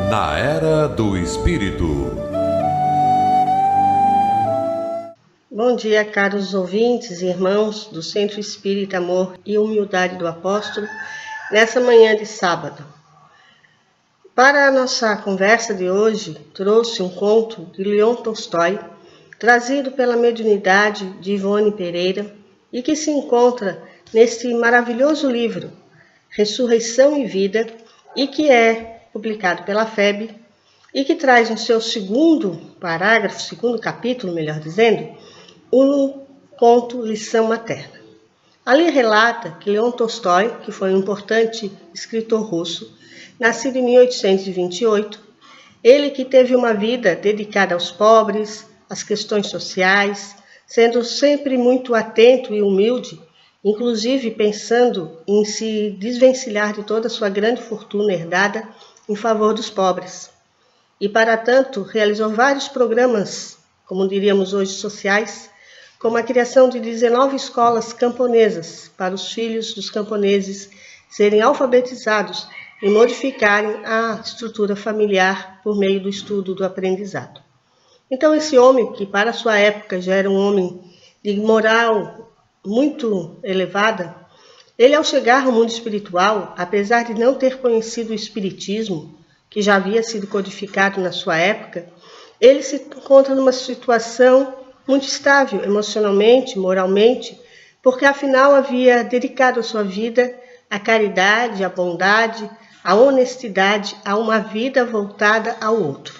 Na Era do Espírito. Bom dia, caros ouvintes e irmãos do Centro Espírita Amor e Humildade do Apóstolo, nessa manhã de sábado. Para a nossa conversa de hoje, trouxe um conto de Leon Tolstói, trazido pela mediunidade de Ivone Pereira e que se encontra neste maravilhoso livro, Ressurreição e Vida, e que é publicado pela FEB e que traz no seu segundo capítulo, melhor dizendo, o conto Lição Materna. Ali relata que Leon Tolstói, que foi um importante escritor russo, nascido em 1828, ele que teve uma vida dedicada aos pobres, às questões sociais, sendo sempre muito atento e humilde, inclusive pensando em se desvencilhar de toda a sua grande fortuna herdada em favor dos pobres. E, para tanto, realizou vários programas, como diríamos hoje, sociais, como a criação de 19 escolas camponesas para os filhos dos camponeses serem alfabetizados e modificarem a estrutura familiar por meio do estudo do aprendizado. Então, esse homem, que para sua época já era um homem de moral muito elevada, ele, ao chegar ao mundo espiritual, apesar de não ter conhecido o espiritismo, que já havia sido codificado na sua época, ele se encontra numa situação muito estável emocionalmente, moralmente, porque afinal havia dedicado a sua vida à caridade, à bondade, à honestidade, a uma vida voltada ao outro.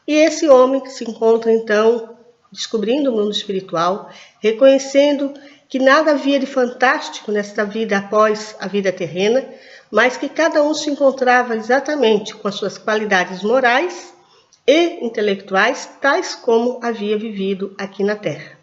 E esse homem que se encontra então descobrindo o mundo espiritual, reconhecendo que nada havia de fantástico nesta vida após a vida terrena, mas que cada um se encontrava exatamente com as suas qualidades morais e intelectuais, tais como havia vivido aqui na Terra.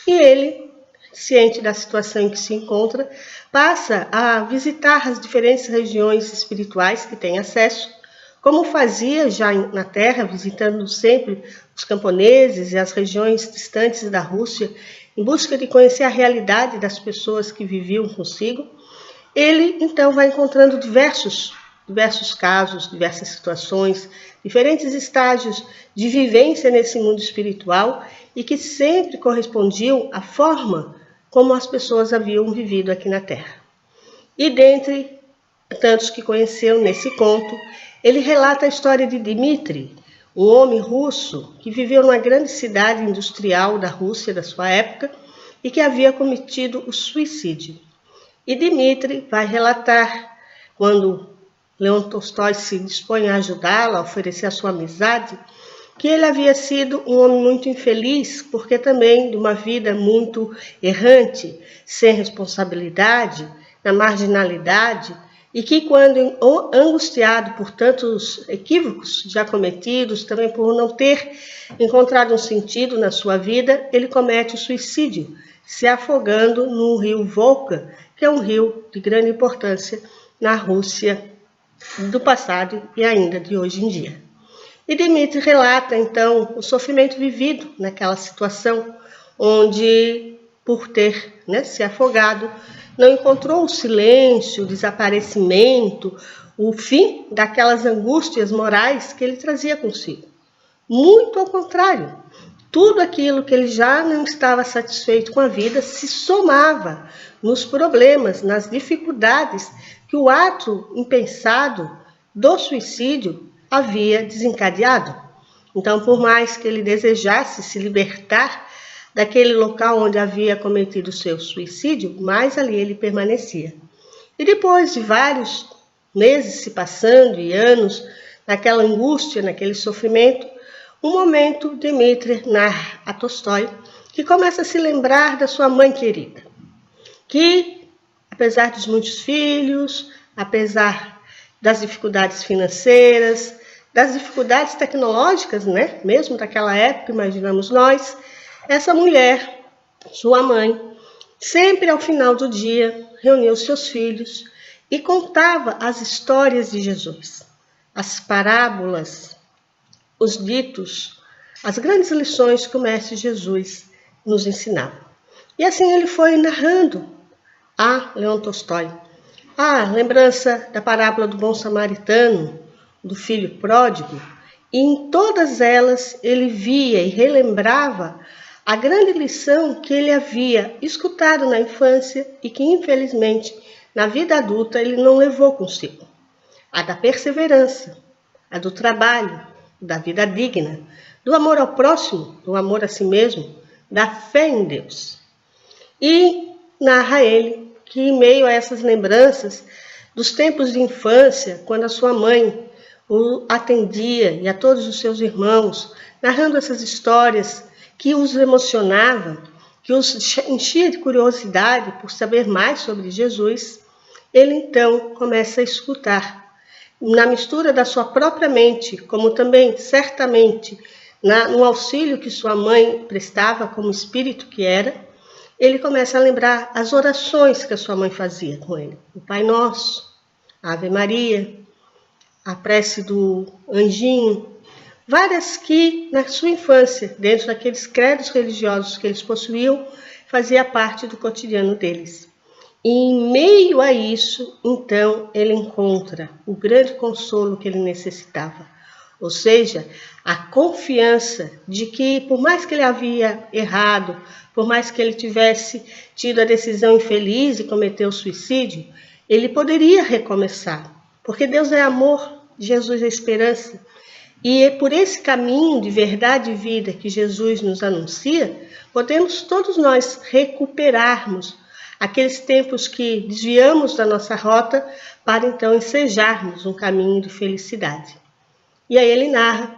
E ele, ciente da situação em que se encontra, passa a visitar as diferentes regiões espirituais que tem acesso, como fazia já na Terra, visitando sempre os camponeses e as regiões distantes da Rússia, em busca de conhecer a realidade das pessoas que viviam consigo. Ele, então, vai encontrando diversos casos, diversas situações, diferentes estágios de vivência nesse mundo espiritual e que sempre correspondiam à forma como as pessoas haviam vivido aqui na Terra. E dentre tantos que conheceu nesse conto, ele relata a história de Dmitri, um homem russo que viveu numa grande cidade industrial da Rússia da sua época e que havia cometido o suicídio. E Dmitri vai relatar, quando Leon Tolstói se dispõe a ajudá-lo, a oferecer a sua amizade, que ele havia sido um homem muito infeliz, porque também de uma vida muito errante, sem responsabilidade, na marginalidade, e que quando angustiado por tantos equívocos já cometidos, também por não ter encontrado um sentido na sua vida, ele comete o suicídio, se afogando no rio Volga, que é um rio de grande importância na Rússia do passado e ainda de hoje em dia. E Dmitri relata, então, o sofrimento vivido naquela situação, onde, por ter se afogado, não encontrou o silêncio, o desaparecimento, o fim daquelas angústias morais que ele trazia consigo. Muito ao contrário, tudo aquilo que ele já não estava satisfeito com a vida se somava nos problemas, nas dificuldades que o ato impensado do suicídio havia desencadeado. Então, por mais que ele desejasse se libertar daquele local onde havia cometido o seu suicídio, mais ali ele permanecia. E depois de vários meses se passando e anos, naquela angústia, naquele sofrimento, um momento Dmitri narra a Tolstói que começa a se lembrar da sua mãe querida, que, apesar dos muitos filhos, apesar das dificuldades financeiras, das dificuldades tecnológicas, mesmo daquela época, imaginamos nós, essa mulher, sua mãe, sempre ao final do dia reuniu seus filhos e contava as histórias de Jesus, as parábolas, os ditos, as grandes lições que o Mestre Jesus nos ensinava. E assim ele foi narrando a Leon Tolstói a lembrança da parábola do bom samaritano, do filho pródigo, e em todas elas ele via e relembrava a grande lição que ele havia escutado na infância e que, infelizmente, na vida adulta ele não levou consigo. A da perseverança, a do trabalho, da vida digna, do amor ao próximo, do amor a si mesmo, da fé em Deus. E narra ele que, em meio a essas lembranças dos tempos de infância, quando a sua mãe o atendia e a todos os seus irmãos, narrando essas histórias que os emocionavam, que os enchia de curiosidade por saber mais sobre Jesus, ele então começa a escutar, na mistura da sua própria mente, como também, certamente, no auxílio que sua mãe prestava como espírito que era, ele começa a lembrar as orações que a sua mãe fazia com ele. O Pai Nosso, a Ave Maria, a prece do Anjinho, várias que, na sua infância, dentro daqueles credos religiosos que eles possuíam, fazia parte do cotidiano deles. E em meio a isso, então, ele encontra o grande consolo que ele necessitava. Ou seja, a confiança de que, por mais que ele havia errado, por mais que ele tivesse tido a decisão infeliz de cometer o suicídio, ele poderia recomeçar. Porque Deus é amor, Jesus é esperança. E é por esse caminho de verdade e vida que Jesus nos anuncia, podemos todos nós recuperarmos aqueles tempos que desviamos da nossa rota para então ensejarmos um caminho de felicidade. E aí ele narra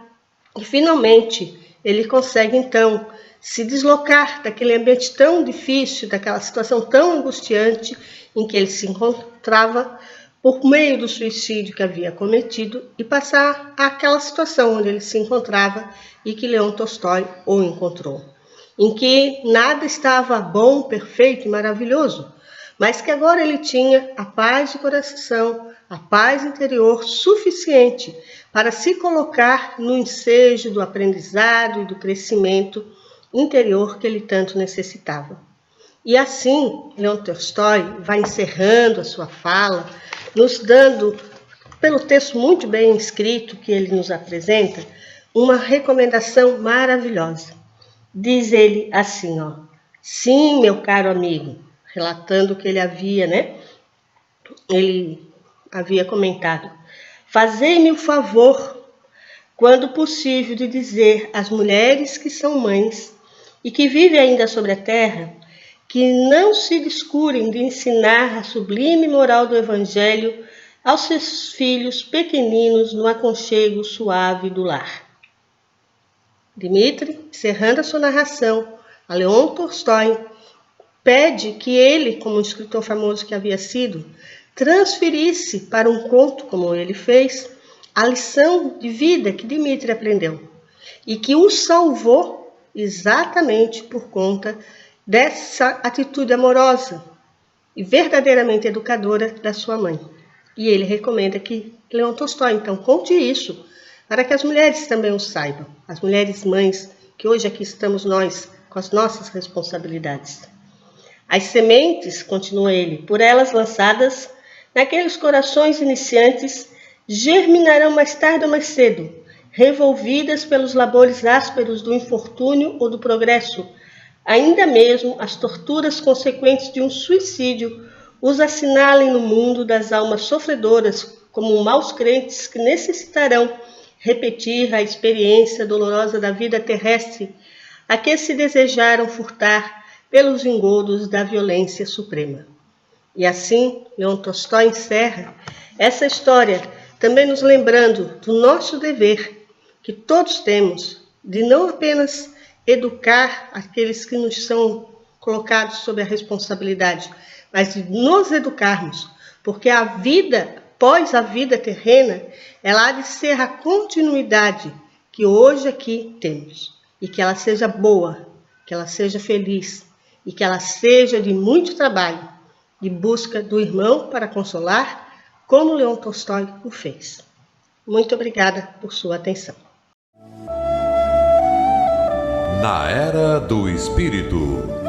que finalmente ele consegue então se deslocar daquele ambiente tão difícil, daquela situação tão angustiante em que ele se encontrava por meio do suicídio que havia cometido e passar àquela situação onde ele se encontrava e que Leão Tolstói o encontrou, em que nada estava bom, perfeito e maravilhoso, mas que agora ele tinha a paz de coração, a paz interior suficiente para se colocar no ensejo do aprendizado e do crescimento interior que ele tanto necessitava. E assim, Leão Tolstói vai encerrando a sua fala, nos dando, pelo texto muito bem escrito que ele nos apresenta, uma recomendação maravilhosa. Diz ele assim, sim, meu caro amigo, relatando o que ele havia comentado. Fazei-me o favor, quando possível, de dizer às mulheres que são mães e que vivem ainda sobre a terra, que não se descurem de ensinar a sublime moral do Evangelho aos seus filhos pequeninos no aconchego suave do lar. Dmitri, encerrando a sua narração, a Leão Tolstói pede que ele, como um escritor famoso que havia sido, transferisse para um conto, como ele fez, a lição de vida que Dmitri aprendeu e que o salvou exatamente por conta dessa atitude amorosa e verdadeiramente educadora da sua mãe. E ele recomenda que Leão Tolstói, então, conte isso para que as mulheres também o saibam, as mulheres mães, que hoje aqui estamos nós com as nossas responsabilidades. As sementes, continua ele, por elas lançadas, naqueles corações iniciantes, germinarão mais tarde ou mais cedo, revolvidas pelos labores ásperos do infortúnio ou do progresso. Ainda mesmo as torturas consequentes de um suicídio os assinalem no mundo das almas sofredoras como maus crentes que necessitarão repetir a experiência dolorosa da vida terrestre a que se desejaram furtar pelos engodos da violência suprema. E assim, Leão Tolstói encerra essa história também nos lembrando do nosso dever que todos temos de não apenas educar aqueles que nos são colocados sob a responsabilidade, mas de nos educarmos, porque a vida, após a vida terrena, ela há de ser a continuidade que hoje aqui temos, e que ela seja boa, que ela seja feliz, e que ela seja de muito trabalho, de busca do irmão para consolar, como Leão Tolstói o fez. Muito obrigada por sua atenção. Na Era do Espírito.